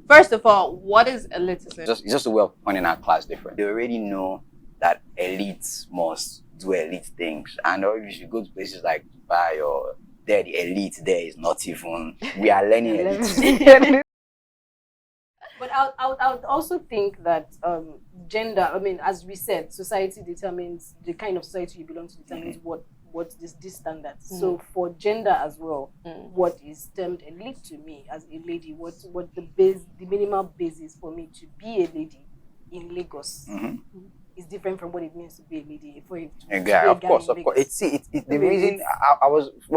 First of all, what is elitism? It's just a way of pointing out class difference. They already know that elites must do elite things. And if you go to places like Dubai or there, the elite there is not even, we are learning elite. But I would also think that gender, I mean, as we said, society determines, the kind of society you belong to determines what is this standard. So for gender as well, what is termed elite to me as a lady, what the minimal basis for me to be a lady in Lagos is different from what it means to be a lady. Of course. It's the reason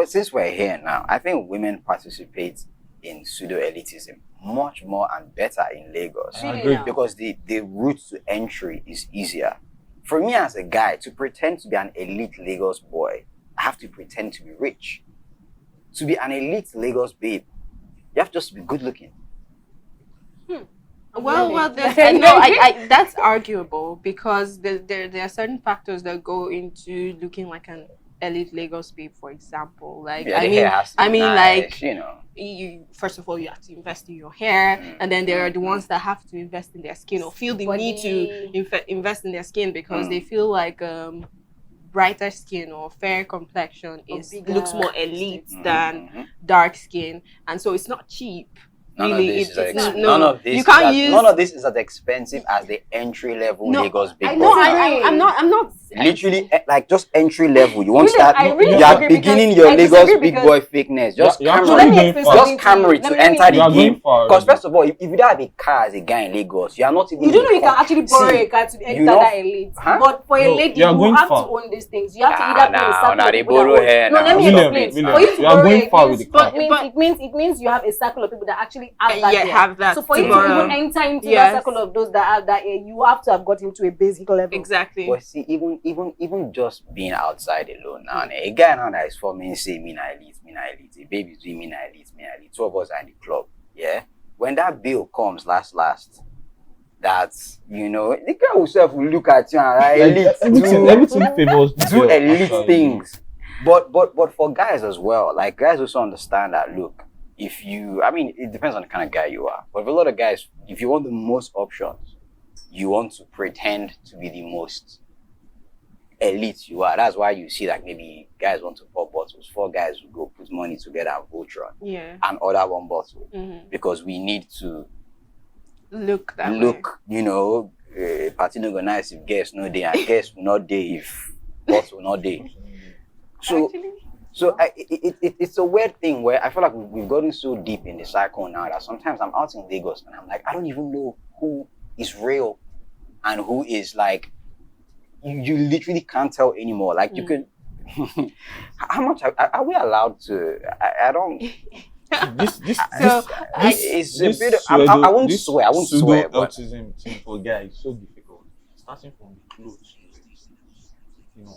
since we're here now, I think women participate in pseudo-elitism much more and better in Lagos. Because the route to entry is easier. For me as a guy, to pretend to be an elite Lagos boy, I have to pretend to be rich. To be an elite Lagos babe, you have just to be good looking. Well, that's arguable because there are certain factors that go into looking like an elite Lagos babe, for example. Like you first of all you have to invest in your hair, and then there are the ones that have to invest in their skin or feel the need to invest in their skin because they feel like brighter skin or fair complexion looks more elite than dark skin, and so it's not cheap. None of this is as expensive as the entry level Lagos big boy. I'm not literally like just entry level. You won't start. You are beginning your Lagos big boy fakeness. Just Camry to enter the game. Because first of all, if you don't have a car as a guy in Lagos, you are not even. You don't know you can actually borrow a car to enter that elite. But for a lady, you have to own these things. You have to either pay a circle of people. No, let me explain. For you to borrow it means you have a circle of people that actually have that. So for you to even enter into that circle of those that have that, you have to have got into a basic level. Exactly. But see, even just being outside alone now, a guy now that is forming say mina elite, a baby doing mina elite. Two of us are in the club. Yeah. When that bill comes last, that the girl herself will look at you and elite. Everything favors do elite things. But for guys as well, like guys also understand that look. It depends on the kind of guy you are. But for a lot of guys, if you want the most options, you want to pretend to be the most elite you are. That's why you see like maybe guys want to pop bottles. 4 guys will go put money together and Voltron and order 1 bottle because we need to look, party no go nice if guests no day and guests will not day if bottle not day. So it's a weird thing where I feel like we've gotten so deep in the cycle now that sometimes I'm out in Lagos and I'm like, I don't even know who is real and who is like, you literally can't tell anymore. Like you can, how much are we allowed to? I don't. This is a bit. I won't swear. I won't swear. Pseudo-elitism thing for guys is so difficult. Starting from the clothes,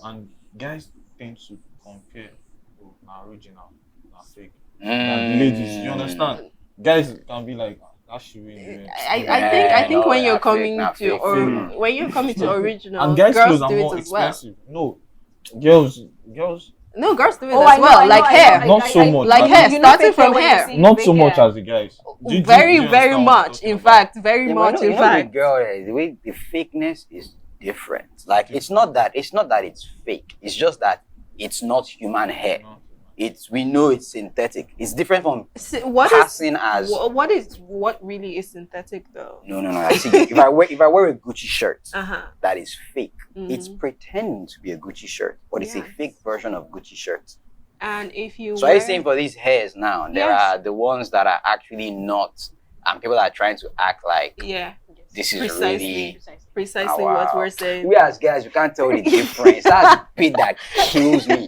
and guys tend to compare. Original, not fake. And ladies, you understand? Guys can be like, I think when you're coming to original, and guys' girls clothes are do more it as well. expensive. No, girls. No, girls do it as well. Like hair, not so much. Like hair, starting from hair. Not so much as the guys. Very much. In fact, very much. In fact, the way the fakeness is different. Like it's not that it's fake. It's just that it's not human hair. We know it's synthetic. It's different from what really is synthetic though? No. See, if I wear a Gucci shirt that is fake, it's pretending to be a Gucci shirt, but it's a fake version of Gucci shirt. And if you are you saying for these hairs now, there are the ones that are actually not, and people are trying to act like this is precisely what we're saying. We as guys, you can't tell the difference. That's the bit that kills me.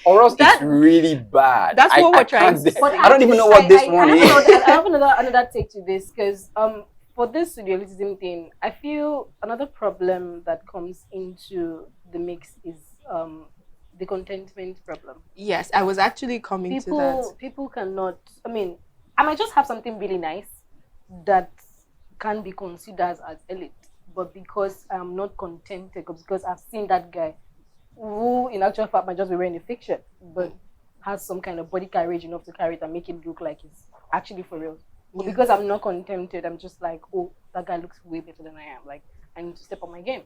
Or else it's really bad. That's what we're trying to say. I don't even know what this one is. I have another take to this because for this pseudo-elitism thing, I feel another problem that comes into the mix is the contentment problem. Yes, I was actually coming to that. People cannot. I might just have something really nice that can be considered as elite, but because I'm not contented, because I've seen that guy who in actual fact might just be wearing a fake shirt but has some kind of body carriage enough to carry it and make it look like it's actually for real. But because I'm not contented, I'm just like, oh, that guy looks way better than I am. Like, I need to step up my game.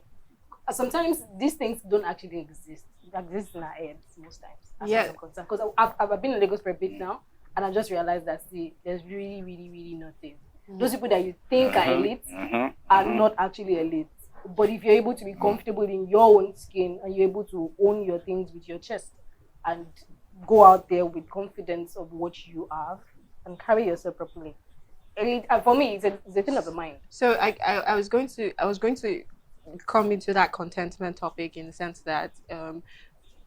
Sometimes these things don't actually exist. It exists in our heads most times. As far as I'm concerned. Because I've been in Lagos for a bit now, and I just realized that there's really, really, really nothing. Those people that you think are elite are not actually elite. But if you're able to be comfortable in your own skin and you're able to own your things with your chest and go out there with confidence of what you have and carry yourself properly, for me, it's a thing of the mind. So I was going to come into that contentment topic in the sense that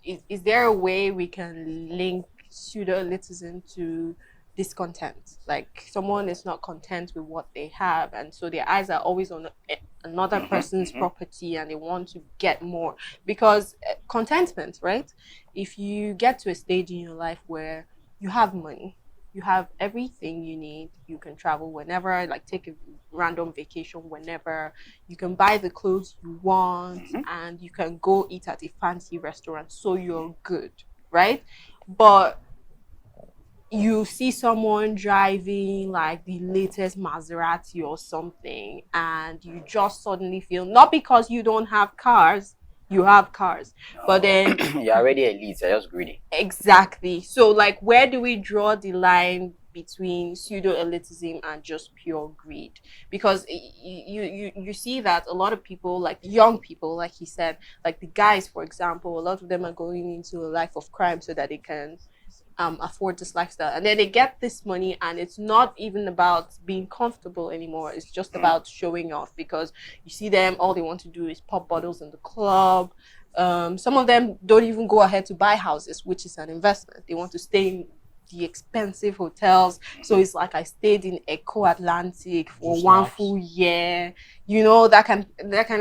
is there a way we can link pseudo-elitism to discontent? Like someone is not content with what they have, and so their eyes are always on another person's property, and they want to get more. Because contentment, right? If you get to a stage in your life where you have money, you have everything you need, you can travel whenever, like take a random vacation whenever, you can buy the clothes you want, and you can go eat at a fancy restaurant, so you're good, right? But you see someone driving like the latest Maserati or something, and you just suddenly feel, not because you don't have cars, you have cars, but then you're already elite, you're just greedy. Exactly. So like, where do we draw the line between pseudo-elitism and just pure greed? Because you see that a lot of people, like young people, like he said, like the guys, for example, a lot of them are going into a life of crime so that they can afford this lifestyle, and then they get this money, and it's not even about being comfortable anymore. It's just about showing off, because you see them, all they want to do is pop bottles in the club. Some of them don't even go ahead to buy houses, which is an investment. They want to stay in the expensive hotels. So it's like, I stayed in Eco Atlantic for one full year, you know, that kind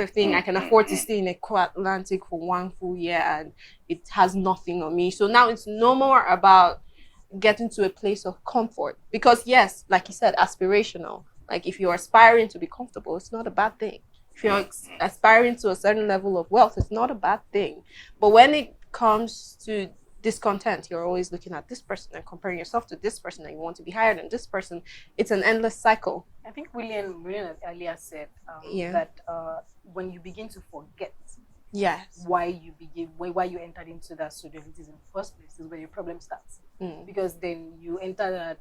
of thing. I can afford to stay in Eco Atlantic for one full year, and it has nothing on me. So now it's no more about getting to a place of comfort, because yes, like you said, aspirational. Like if you're aspiring to be comfortable, it's not a bad thing. If you're aspiring to a certain level of wealth, it's not a bad thing. But when it comes to discontent, you're always looking at this person and comparing yourself to this person, and you want to be higher than this person. It's an endless cycle. I think William earlier said that when you begin to forget why you entered into that pseudo-elitism in the first place, is where your problem starts. Because then you enter that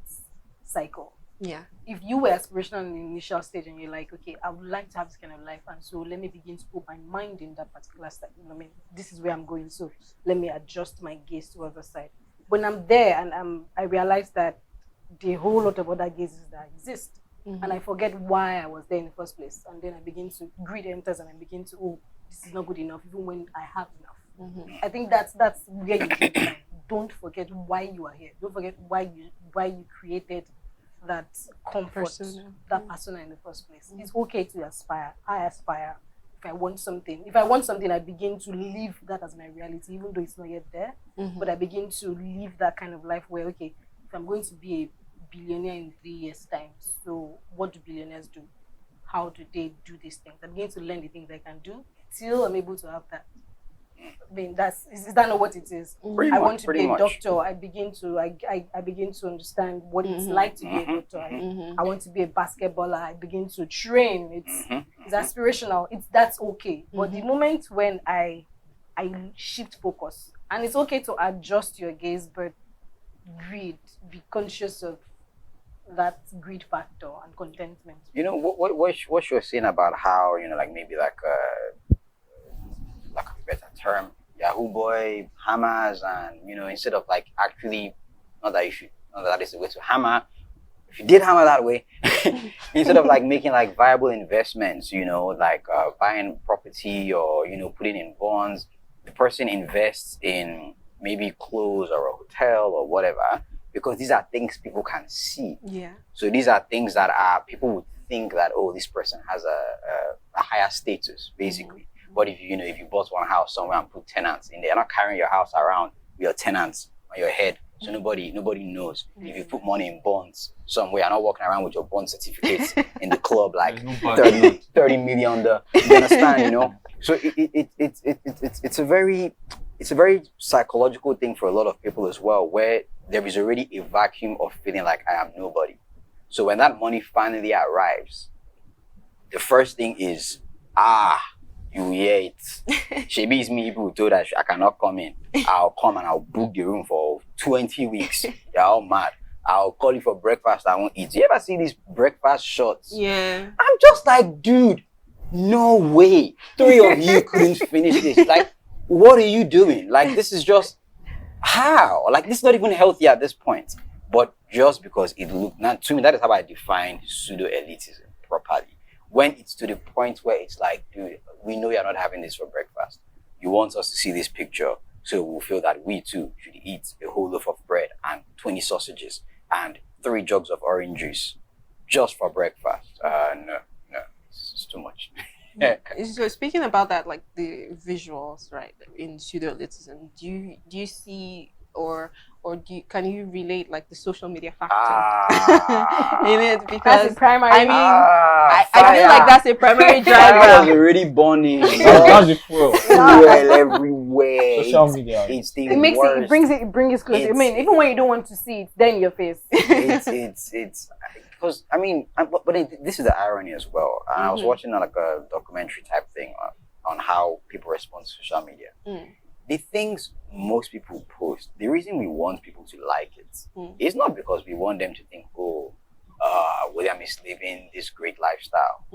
cycle. Yeah. If you were aspirational in the initial stage and you're like, okay, I would like to have this kind of life, and so let me begin to put my mind in that particular state. I mean, this is where I'm going, so let me adjust my gaze to the other side. When I'm there and I realize that the whole lot of other gazes that exist, and I forget why I was there in the first place, and then I begin to greed enters, and I begin to, oh, this is not good enough, even when I have enough. I think that's where you get the line. Don't forget why you are here. Don't forget why you created that comfort, that persona in the first place. It's okay to aspire. I aspire. If I want something, I begin to live that as my reality, even though it's not yet there. But I begin to live that kind of life where, okay, if I'm going to be a billionaire in 3 years' time, so what do billionaires do? How do they do these things? I'm going to learn the things I can do till I'm able to have that. I mean, is that not what it is? I want to be a doctor. I begin to understand what it's like to be a doctor. I want to be a basketballer. I begin to train. It's aspirational. That's okay. But the moment when I shift focus, and it's okay to adjust your gaze, but be conscious of that greed factor and contentment. You know what you're saying about how, you know, like maybe like a better term, Yahoo boy hammers, and you know, instead of like actually, not that is the way to hammer. If you did hammer that way, instead of like making like viable investments, you know, like buying property or, you know, putting in bonds, the person invests in maybe clothes or a hotel or whatever, because these are things people can see. Yeah. So these are things that people would think that, oh, this person has a higher status, basically. But if you bought one house somewhere and put tenants in there, you're not carrying your house around with your tenants on your head, so nobody knows. If you put money in bonds somewhere, you're not walking around with your bond certificates in the club like 30 million. You understand, you know? So it's a very psychological thing for a lot of people as well, where there is already a vacuum of feeling like I am nobody. So when that money finally arrives, the first thing is, you hear it. Shebi is me people who told us I cannot come in. I'll come and I'll book the room for 20 weeks. You're all mad. I'll call you for breakfast. I won't eat. You ever see these breakfast shots? Yeah. I'm just like, dude, no way. 3 of you couldn't finish this. Like, what are you doing? Like, this is just how? Like, this is not even healthy at this point. But just because it looked, now to me, that is how I define pseudo-elitism properly. When it's to the point where it's like, dude, we know you're not having this for breakfast. You want us to see this picture, so we'll feel that we too should eat a whole loaf of bread and 20 sausages and 3 jugs of orange juice just for breakfast. No, it's too much. So speaking about that, like the visuals, right, in pseudo-elitism, do you see or can you relate like the social media factor in it? Because that's a primary. I mean, I feel like that's a primary Fire was driver. already burning. That's the fuel. Fuel everywhere. Social media. It's the It makes worst. it brings it closer. I mean, even when you don't want to see it, then in your face. It's because I mean, but this is the irony as well. I was watching like a documentary type thing on how people respond to social media. The things most people post, the reason we want people to like it is not because we want them to think, oh, William is living this great lifestyle.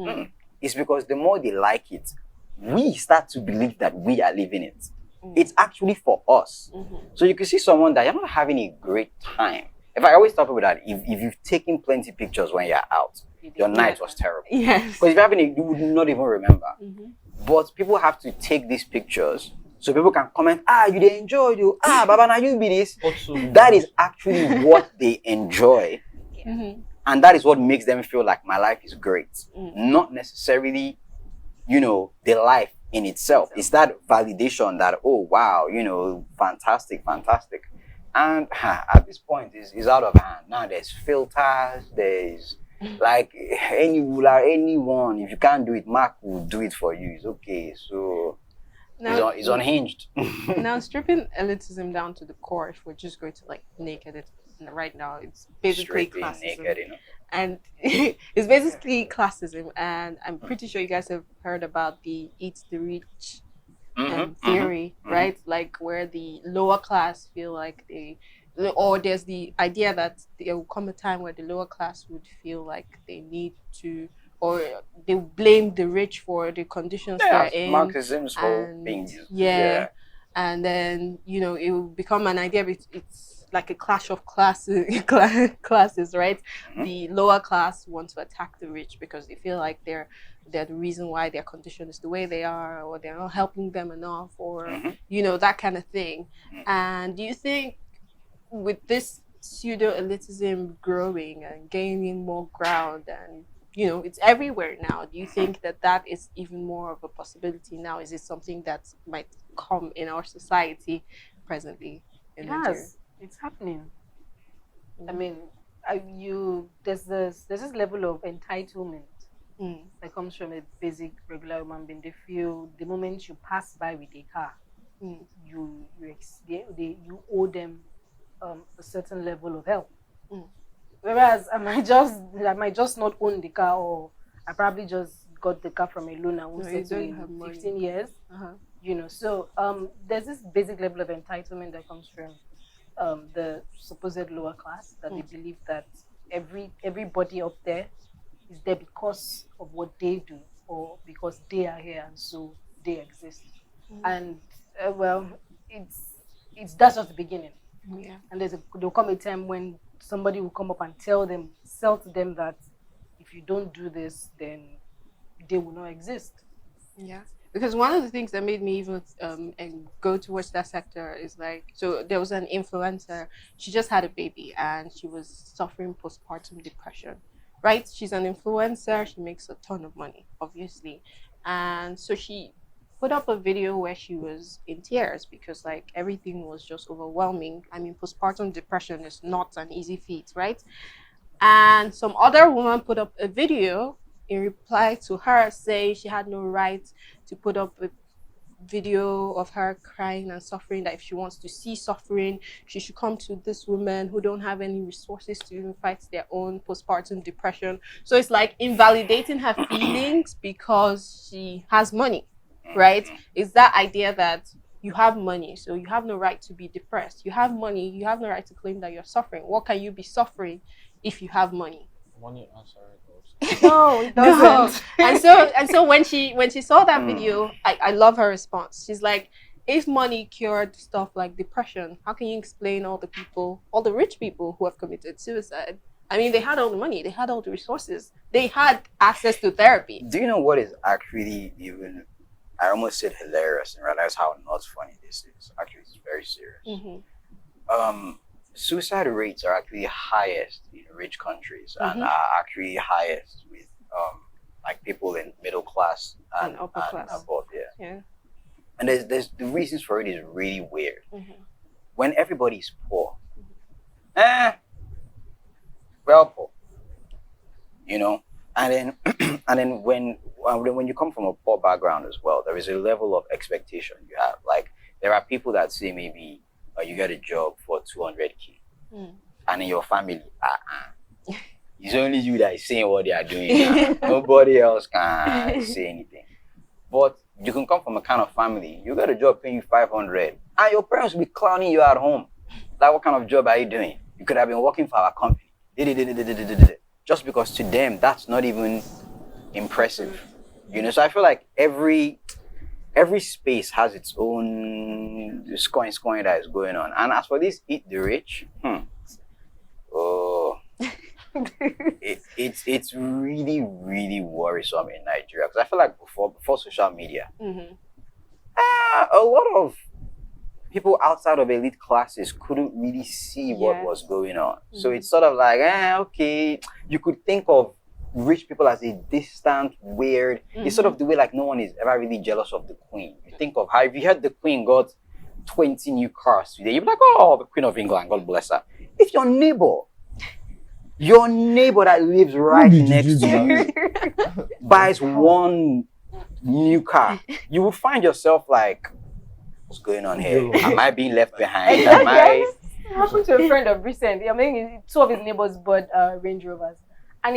It's because the more they like it, we start to believe that we are living it. It's actually for us. So you can see someone that you're not having a great time. If I always talk about that, if you've taken plenty pictures when you're out, your night was terrible. Yes. Because if you're having you would not even remember. But people have to take these pictures so people can comment, you they enjoy you. Baba, now you be this. That is actually what they enjoy. And that is what makes them feel like my life is great. Not necessarily, the life in itself. It's that validation that, oh, wow, fantastic. And at this point, it's out of hand. Now there's filters, there's like anyone. If you can't do it, Mark will do it for you. It's okay. So now, it's unhinged. Now, stripping elitism down to the core, if we're just going to like naked it right now, it's basically classism. Naked, And it's basically classism. And I'm pretty sure you guys have heard about the eat the rich theory, right? Like where the lower class feel like or there's the idea that there will come a time where the lower class would feel like they need to, or they blame the rich for the conditions they're in. Marxism's whole thing. Yeah. And then, it will become an idea, it's like a clash of classes, right? The lower class want to attack the rich because they feel like they're the reason why their condition is the way they are, or they're not helping them enough, or that kind of thing. And do you think with this pseudo-elitism growing and gaining more ground, and it's everywhere now, do you think that is even more of a possibility now? Is it something that might come in our society presently in Nigeria? It's happening. I mean, there's this level of entitlement that comes from a basic regular human being. They feel the moment you pass by with a car, you owe them a certain level of help. Whereas I might just not own the car, or I probably just got the car from a loan and won't settle in 15 years. So there's this basic level of entitlement that comes from the supposed lower class, that they believe that everybody up there is there because of what they do, or because they are here and so they exist. And it's that's just the beginning. And there'll come a time when somebody will come up and sell to them that if you don't do this, then they will not exist. Yeah. Because one of the things that made me even go towards that sector is like, so there was an influencer, she just had a baby and she was suffering postpartum depression, right? She's an influencer, she makes a ton of money, obviously. And so she put up a video where she was in tears because like everything was just overwhelming. I mean, postpartum depression is not an easy feat, right? And some other woman put up a video in reply to her saying she had no right to put up with video of her crying and suffering, that if she wants to see suffering, she should come to this woman who don't have any resources to even fight their own postpartum depression. So it's like invalidating her feelings because she has money, right? It's that idea that you have money, so you have no right to be depressed. You have money, you have no right to claim that you're suffering. What can you be suffering if you have money? Money answer it also. No, it doesn't. No. And so when she saw that video, I love her response. She's like, if money cured stuff like depression, how can you explain all the people, all the rich people who have committed suicide? I mean, they had all the money, they had all the resources, they had access to therapy. Do you know what is actually even, I almost said hilarious and realize how not funny this is. Actually, it's very serious. Suicide rates are actually highest in rich countries and are actually highest with like people in middle class and upper class above. Yeah. And there's the reasons for it is really weird. When everybody's poor, well poor, you know, and then and then when you come from a poor background as well, there is a level of expectation you have. Like there are people that say maybe you get a job for 200K, and in your family, it's only you that is saying what they are doing. Nobody else can say anything. But you can come from a kind of family, you get a job paying you 500, and your parents will be clowning you at home. Like, what kind of job are you doing? You could have been working for our company. Just because to them, that's not even impressive. You know, so I feel like every space has its own scoring that is going on. And as for this eat the rich, it's really, really worrisome in Nigeria. Because I feel like before social media, a lot of people outside of elite classes couldn't really see what was going on. So it's sort of like, okay, you could think of rich people as a distant, weird. It's sort of the way like no one is ever really jealous of the queen. You think of how if you heard the queen got 20 new cars today, you'd be like, oh, the Queen of England, God bless her. If your neighbor that lives right next to you buys one new car, you will find yourself like, what's going on here? Am I being left behind? Am I? It happened to a friend of recent. I mean, two of his neighbors bought Range Rovers. And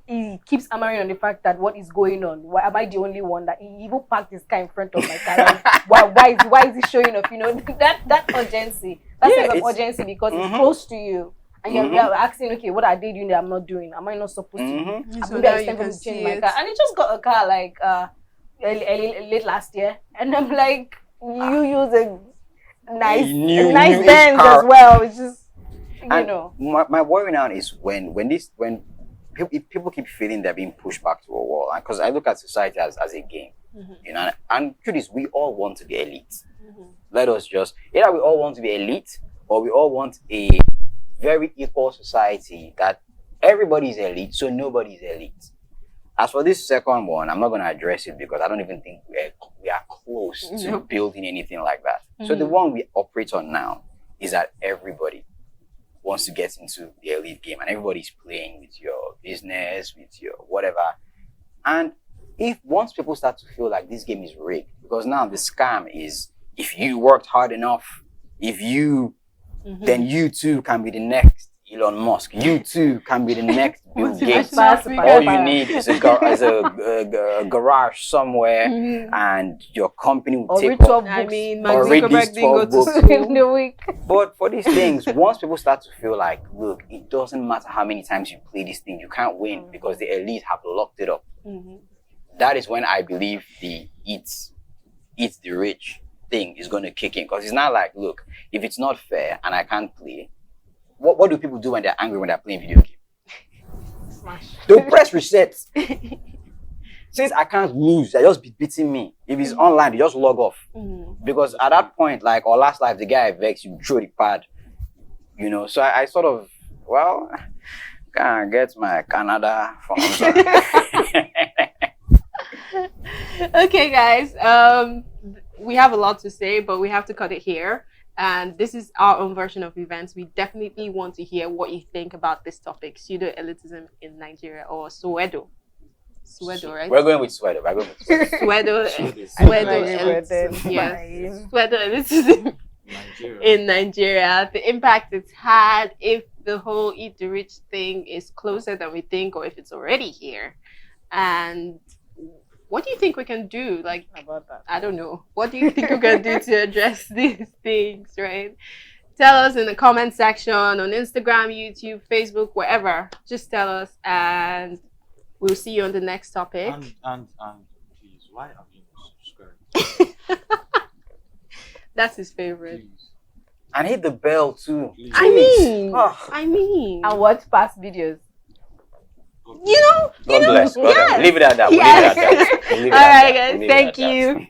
he keeps hammering on the fact that what is going on? Why am I the only one that he even parked his car in front of my car? Why is he showing up? You know, that urgency, that sense of urgency because it's close to you, and you're asking, okay, what are they doing that I'm not doing? Am I not supposed to? So now you can change my car, and he just got a car like late last year, and I'm like, you use a nice Benz as well. It's just know. My worry now is when people keep feeling they're being pushed back to a wall, because I look at society as a game, you know, and truth is we all want to be elite. Let us just either we all want to be elite or we all want a very equal society that everybody's elite, so nobody's elite. As for this second one, I'm not going to address it because I don't even think we are close to building anything like that. So the one we operate on now is that everybody wants to get into the elite game and everybody's playing with your business, with your whatever. And once people start to feel like this game is rigged, because now the scam is if you worked hard enough, then you too can be the next Elon Musk. You too can be the next Bill Gates. All you need is a garage somewhere, and your company will take off. I mean, or read these 12 books in the week. But for these things, once people start to feel like, look, it doesn't matter how many times you play this thing, you can't win because the elite have locked it up. That is when I believe the eat the rich thing is going to kick in, because it's not like, look, if it's not fair and I can't play, what do people do when they're angry when they're playing video game? Smash. They'll press reset. Since I can't lose, they're just beating me. If it's online, they just log off. Because at that point, like our last life, the guy vexed, you throw the pad. You know, so I sort of, can't get my Canada from Okay, guys. We have a lot to say, but we have to cut it here. And this is our own version of events. We definitely want to hear what you think about this topic, pseudo-elitism in Nigeria, or Soweto. Pseudo, right? We're going with pseudo. We're going with pseudo. Pseudo-elitism. Yes. Pseudo-elitism Nigeria. in Nigeria. The impact it's had, if the whole eat the rich thing is closer than we think, or if it's already here. And what do you think we can do? Like, About that. I don't know. What do you think we can do to address these things, right? Tell us in the comment section on Instagram, YouTube, Facebook, wherever. Just tell us, and we'll see you on the next topic. And please, why have you not subscribed? That's his favorite. Please. And hit the bell too. Please. I mean, And watch past videos. you know, God bless. God bless. Leave it at that. Yes. We'll leave it at that. All right, We'll guys. leave it at Thank that. you.